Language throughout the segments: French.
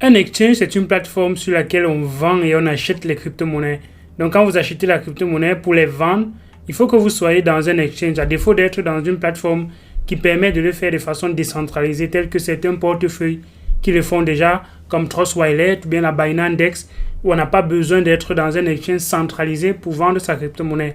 Un exchange, c'est une plateforme sur laquelle on vend et on achète les crypto-monnaies. Donc, quand vous achetez la crypto-monnaie pour les vendre, il faut que vous soyez dans un exchange, à défaut d'être dans une plateforme qui permet de le faire de façon décentralisée, telle que certains portefeuilles qui le font déjà, comme Trust Wallet ou bien la Binance Dex, où on n'a pas besoin d'être dans un exchange centralisé pour vendre sa crypto-monnaie.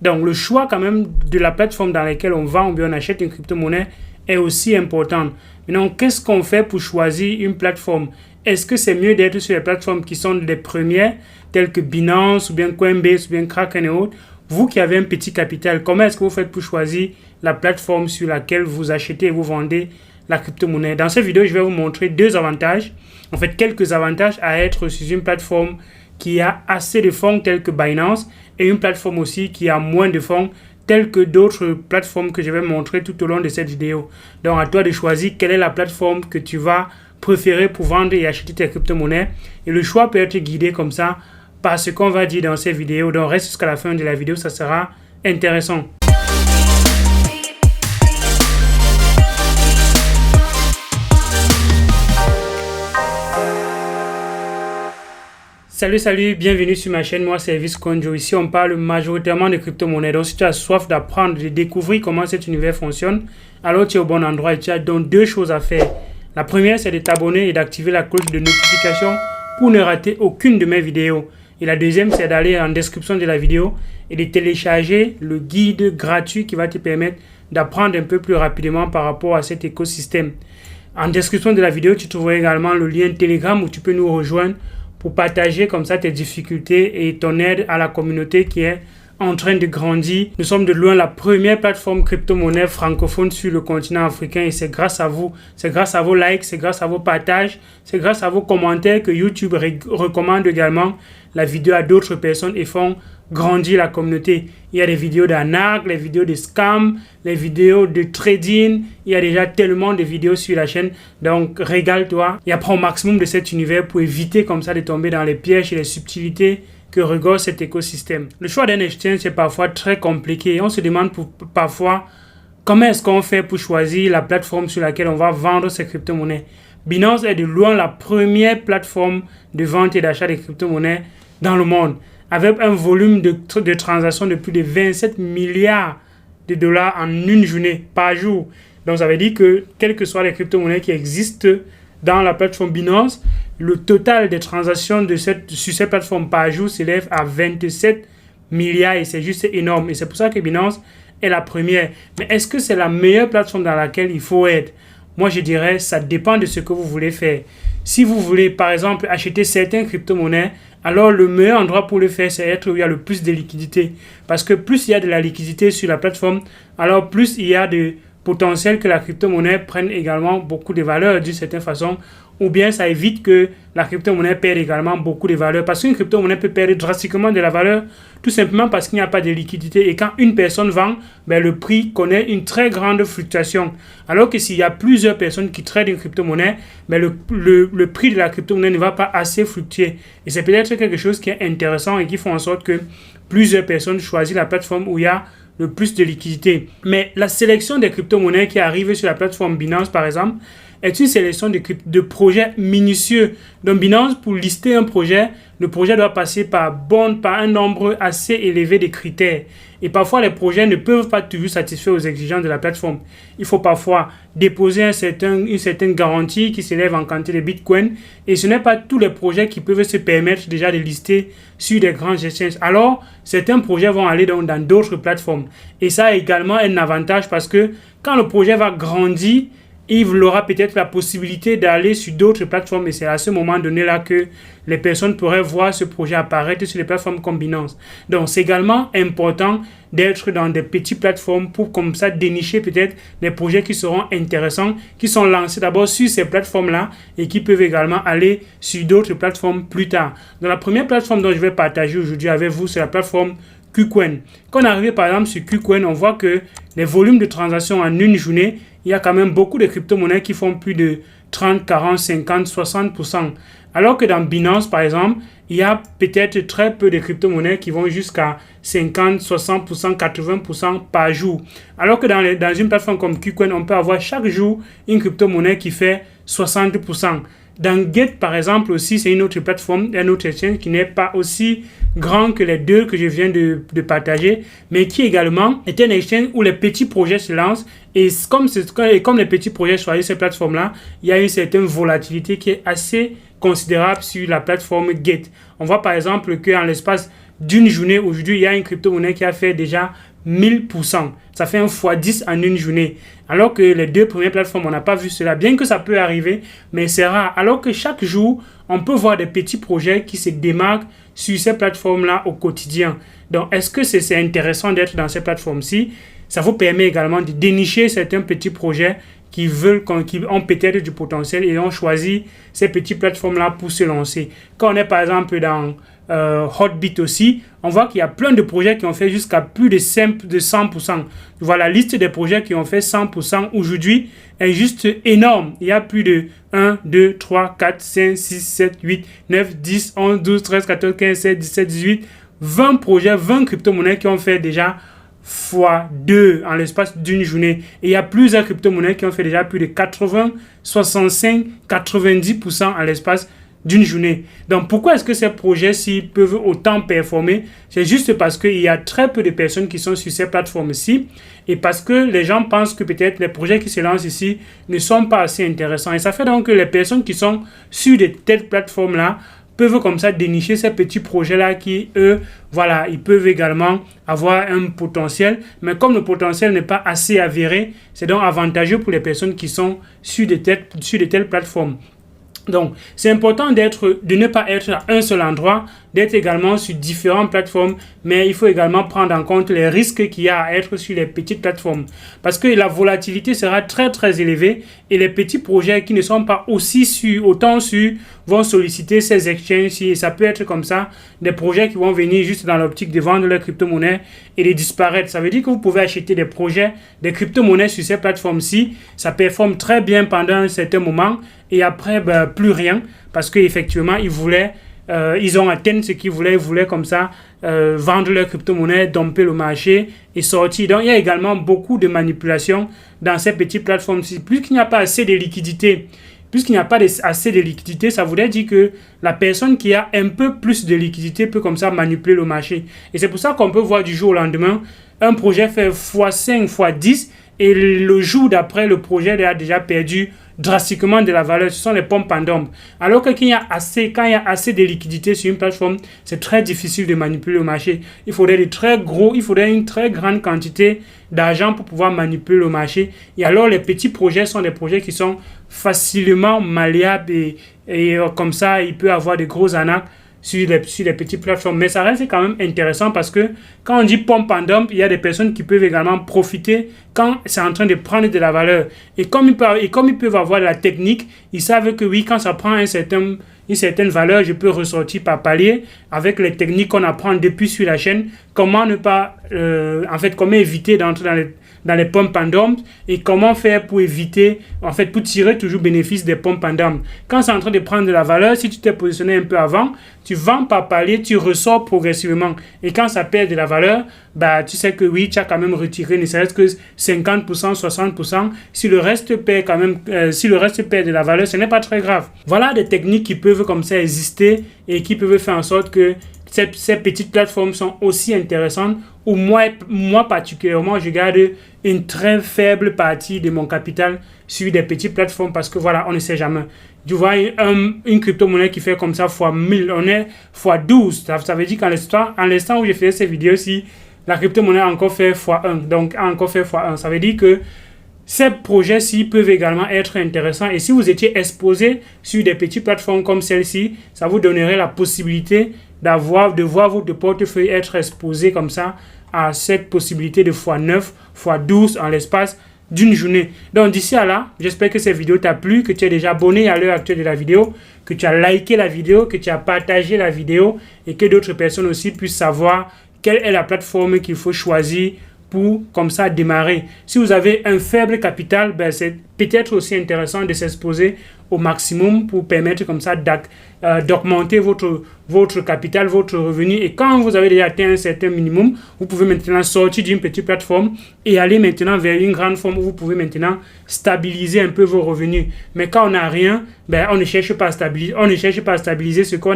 Donc, le choix quand même de la plateforme dans laquelle on vend ou bien on achète une crypto-monnaie est aussi important. Maintenant, qu'est-ce qu'on fait pour choisir une plateforme? Est-ce que c'est mieux d'être sur les plateformes qui sont les premières, telles que Binance ou bien Coinbase ou bien Kraken et autres? Vous qui avez un petit capital, comment est-ce que vous faites pour choisir la plateforme sur laquelle vous achetez et vous vendez la crypto-monnaie? Dans cette vidéo, je vais vous montrer deux avantages, en fait quelques avantages à être sur une plateforme qui a assez de fonds tels que Binance et une plateforme aussi qui a moins de fonds telles que d'autres plateformes que je vais montrer tout au long de cette vidéo. Donc à toi de choisir quelle est la plateforme que tu vas préférer pour vendre et acheter tes crypto-monnaies. Et le choix peut être guidé comme ça par ce qu'on va dire dans cette vidéo. Donc reste jusqu'à la fin de la vidéo, ça sera intéressant. Salut, bienvenue sur ma chaîne, moi c'est Visconjo. Ici on parle majoritairement de crypto-monnaies. Donc si tu as soif d'apprendre, de découvrir comment cet univers fonctionne, alors tu es au bon endroit et tu as donc deux choses à faire. La première, c'est de t'abonner et d'activer la cloche de notification pour ne rater aucune de mes vidéos. Et la deuxième, c'est d'aller en description de la vidéo et de télécharger le guide gratuit qui va te permettre d'apprendre un peu plus rapidement par rapport à cet écosystème. En description de la vidéo, tu trouveras également le lien Telegram où tu peux nous rejoindre pour partager comme ça tes difficultés et ton aide à la communauté qui est en train de grandir. Nous sommes de loin la première plateforme crypto-monnaie francophone sur le continent africain et c'est grâce à vous. C'est grâce à vos likes, c'est grâce à vos partages, c'est grâce à vos commentaires que YouTube recommande également la vidéo à d'autres personnes et font grandir la communauté. Il y a des vidéos d'arnaque, les vidéos de scam, les vidéos de trading. Il y a déjà tellement de vidéos sur la chaîne. Donc, régale-toi et apprends au maximum de cet univers pour éviter comme ça de tomber dans les pièges et les subtilités que regorge cet écosystème. Le choix d'un exchange est parfois très compliqué. On se demande parfois comment est-ce qu'on fait pour choisir la plateforme sur laquelle on va vendre ses crypto-monnaies. Binance est de loin la première plateforme de vente et d'achat de crypto-monnaies dans le monde, avec un volume de transactions de plus de 27 milliards de dollars en une journée par jour. Donc ça veut dire que quelles que soient les crypto-monnaies qui existent dans la plateforme Binance, le total des transactions sur cette plateforme par jour s'élève à 27 milliards et c'est juste énorme. Et c'est pour ça que Binance est la première. Mais est-ce que c'est la meilleure plateforme dans laquelle il faut être? Moi, je dirais ça dépend de ce que vous voulez faire. Si vous voulez, par exemple, acheter certaines crypto-monnaies, alors le meilleur endroit pour le faire, c'est être où il y a le plus de liquidité. Parce que plus il y a de la liquidité sur la plateforme, alors plus il y a de potentiel que la crypto-monnaie prenne également beaucoup de valeur d'une certaine façon, ou bien ça évite que la crypto-monnaie perde également beaucoup de valeur. Parce qu'une crypto-monnaie peut perdre drastiquement de la valeur, tout simplement parce qu'il n'y a pas de liquidité. Et quand une personne vend, le prix connaît une très grande fluctuation. Alors que s'il y a plusieurs personnes qui tradent une crypto-monnaie, le prix de la crypto-monnaie ne va pas assez fluctuer. Et c'est peut-être quelque chose qui est intéressant et qui fait en sorte que plusieurs personnes choisissent la plateforme où il y a le plus de liquidité. Mais la sélection des crypto-monnaies qui arrivent sur la plateforme Binance, par exemple, est une sélection de projets minutieux. Donc Binance, pour lister un projet, le projet doit passer par un nombre assez élevé de critères. Et parfois, les projets ne peuvent pas toujours satisfaire aux exigences de la plateforme. Il faut parfois déposer une certaine garantie qui s'élève en quantité de Bitcoin. Et ce n'est pas tous les projets qui peuvent se permettre déjà de lister sur des grands exchanges. Alors, certains projets vont aller dans d'autres plateformes. Et ça a également un avantage parce que quand le projet va grandir, il aura peut-être la possibilité d'aller sur d'autres plateformes et c'est à ce moment donné-là que les personnes pourraient voir ce projet apparaître sur les plateformes comme Binance. Donc, c'est également important d'être dans des petites plateformes pour comme ça dénicher peut-être des projets qui seront intéressants, qui sont lancés d'abord sur ces plateformes-là et qui peuvent également aller sur d'autres plateformes plus tard. Donc, la première plateforme dont je vais partager aujourd'hui avec vous, c'est la plateforme KuCoin. Quand on arrive par exemple sur KuCoin, on voit que les volumes de transactions en une journée, il y a quand même beaucoup de crypto-monnaies qui font plus de 30, 40, 50, 60%. Alors que dans Binance, par exemple, il y a peut-être très peu de crypto-monnaies qui vont jusqu'à 50, 60%, 80% par jour. Alors que dans une plateforme comme KuCoin, on peut avoir chaque jour une crypto-monnaie qui fait 60%. Dans Get, par exemple, aussi, c'est une autre plateforme, un autre exchange qui n'est pas aussi grand que les deux que je viens de partager, mais qui également est un exchange où les petits projets se lancent. Et comme les petits projets choisissent ces plateformes-là, il y a une certaine volatilité qui est assez considérable sur la plateforme Get. On voit par exemple qu'en l'espace d'une journée, aujourd'hui, il y a une crypto-monnaie qui a fait déjà 1000%. Ça fait un x10 en une journée. Alors que les deux premières plateformes, on n'a pas vu cela. Bien que ça peut arriver, mais c'est rare. Alors que chaque jour, on peut voir des petits projets qui se démarquent sur ces plateformes-là au quotidien. Donc, est-ce que c'est intéressant d'être dans ces plateformes-ci? Ça vous permet également de dénicher certains petits projets qui ont peut-être du potentiel et ont choisi ces petites plateformes-là pour se lancer. Quand on est par exemple dans Hotbit aussi, on voit qu'il y a plein de projets qui ont fait jusqu'à plus de 100%. Voilà, la liste des projets qui ont fait 100% aujourd'hui est juste énorme. Il y a plus de 1, 2, 3, 4, 5, 6, 7, 8, 9, 10, 11, 12, 13, 14, 15, 16, 17, 18, 20 projets, 20 crypto-monnaies qui ont fait déjà x2 en l'espace d'une journée. Et il y a plusieurs crypto-monnaies qui ont fait déjà plus de 80, 65, 90% en l'espace d'une journée. Donc, pourquoi est-ce que ces projets-ci peuvent autant performer? C'est juste parce qu'il y a très peu de personnes qui sont sur ces plateformes-ci et parce que les gens pensent que peut-être les projets qui se lancent ici ne sont pas assez intéressants. Et ça fait donc que les personnes qui sont sur de telles plateformes-là peuvent comme ça dénicher ces petits projets-là qui, eux, voilà, ils peuvent également avoir un potentiel. Mais comme le potentiel n'est pas assez avéré, c'est donc avantageux pour les personnes qui sont sur de telles plateformes. Donc, c'est important de ne pas être à un seul endroit, d'être également sur différentes plateformes, mais il faut également prendre en compte les risques qu'il y a à être sur les petites plateformes. Parce que la volatilité sera très très élevée et les petits projets qui ne sont pas autant sûrs vont solliciter ces exchanges et ça peut être comme ça, des projets qui vont venir juste dans l'optique de vendre leurs crypto-monnaies et de disparaître. Ça veut dire que vous pouvez acheter des projets, des crypto-monnaies sur ces plateformes-ci, ça performe très bien pendant un certain moment et après, plus rien parce qu'effectivement, ils ont atteint ce qu'ils voulaient. Ils voulaient comme ça vendre leurs crypto-monnaies, domper le marché et sortir. Donc, il y a également beaucoup de manipulations dans ces petites plateformes-ci. Puisqu'il n'y a pas assez de liquidité, ça voudrait dire que la personne qui a un peu plus de liquidité peut comme ça manipuler le marché. Et c'est pour ça qu'on peut voir du jour au lendemain, un projet fait x5, x10 et le jour d'après, le projet a déjà perdu drastiquement de la valeur. Ce sont les pompes en dump. Alors que quand il y a assez de liquidité sur une plateforme, c'est très difficile de manipuler le marché. Il faudrait une très grande quantité d'argent pour pouvoir manipuler le marché. Et alors, les petits projets sont des projets qui sont facilement malléables et comme ça, il peut y avoir des gros arnaques sur les petites plateformes. Mais ça reste quand même intéressant parce que quand on dit pompe and dump, il y a des personnes qui peuvent également profiter quand c'est en train de prendre de la valeur. Et comme ils peuvent avoir la technique, ils savent que oui, quand ça prend une certaine valeur, je peux ressortir par palier avec les techniques qu'on apprend depuis sur la chaîne. Comment comment éviter d'entrer dans les pompes and dump et comment faire pour pour tirer toujours bénéfice des pompes and dump. Quand c'est en train de prendre de la valeur, si tu t'es positionné un peu avant, tu vends par palier, tu ressors progressivement. Et quand ça perd de la valeur, tu sais que oui, tu as quand même retiré ne serait-ce que 50%, 60%. Si le reste perd de la valeur, ce n'est pas très grave. Voilà des techniques qui peuvent comme ça exister et qui peuvent faire en sorte que ces petites plateformes sont aussi intéressantes où moi particulièrement, je garde une très faible partie de mon capital sur des petites plateformes parce que voilà, on ne sait jamais. Tu vois, une crypto-monnaie qui fait comme ça fois 1000, on est fois 12. Ça veut dire qu'en l'instant où je fais ces vidéos-ci, la crypto-monnaie a encore fait fois 1. Donc, a encore fait fois 1. Ça veut dire que ces projets-ci peuvent également être intéressants. Et si vous étiez exposé sur des petites plateformes comme celle-ci, ça vous donnerait la possibilité de voir votre portefeuille être exposé comme ça à cette possibilité de x9, x12 en l'espace d'une journée. Donc d'ici à là, j'espère que cette vidéo t'a plu, que tu es déjà abonné à l'heure actuelle de la vidéo, que tu as liké la vidéo, que tu as partagé la vidéo et que d'autres personnes aussi puissent savoir quelle est la plateforme qu'il faut choisir pour comme ça démarrer. Si vous avez un faible capital, c'est peut-être aussi intéressant de s'exposer au maximum pour permettre comme ça d'augmenter votre capital, votre revenu. Et quand vous avez déjà atteint un certain minimum, vous pouvez maintenant sortir d'une petite plateforme et aller maintenant vers une grande forme où vous pouvez maintenant stabiliser un peu vos revenus. Mais quand on n'a rien, ben, on ne cherche pas à stabiliser ce qu'on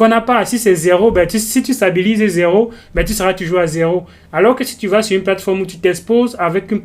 n'a pas. Si c'est zéro, ben, si tu stabilises zéro, ben, tu seras toujours à zéro. Alors que si tu vas sur une plateforme où tu t'exposes avec une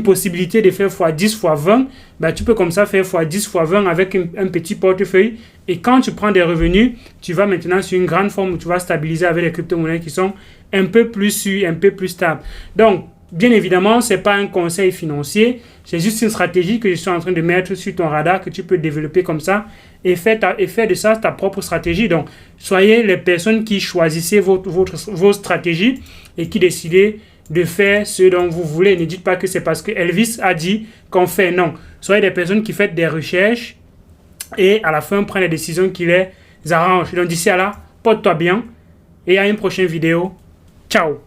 possibilité de faire x10, x20, ben, tu peux comme ça faire x10, x20 avec un petit portefeuille. Et quand tu prends des revenus, tu vas maintenant sur une grande forme où tu vas stabiliser avec les crypto-monnaies qui sont un peu plus sûres, un peu plus stables. Donc, bien évidemment, ce n'est pas un conseil financier, c'est juste une stratégie que je suis en train de mettre sur ton radar que tu peux développer comme ça et faire de ça ta propre stratégie. Donc, soyez les personnes qui choisissez vos stratégies et qui décidez de faire ce dont vous voulez. Ne dites pas que c'est parce que Elvis a dit qu'on fait. Non. Soyez des personnes qui font des recherches et à la fin prennent les décisions qui les arrangent. Donc, d'ici à là, porte-toi bien et à une prochaine vidéo. Ciao.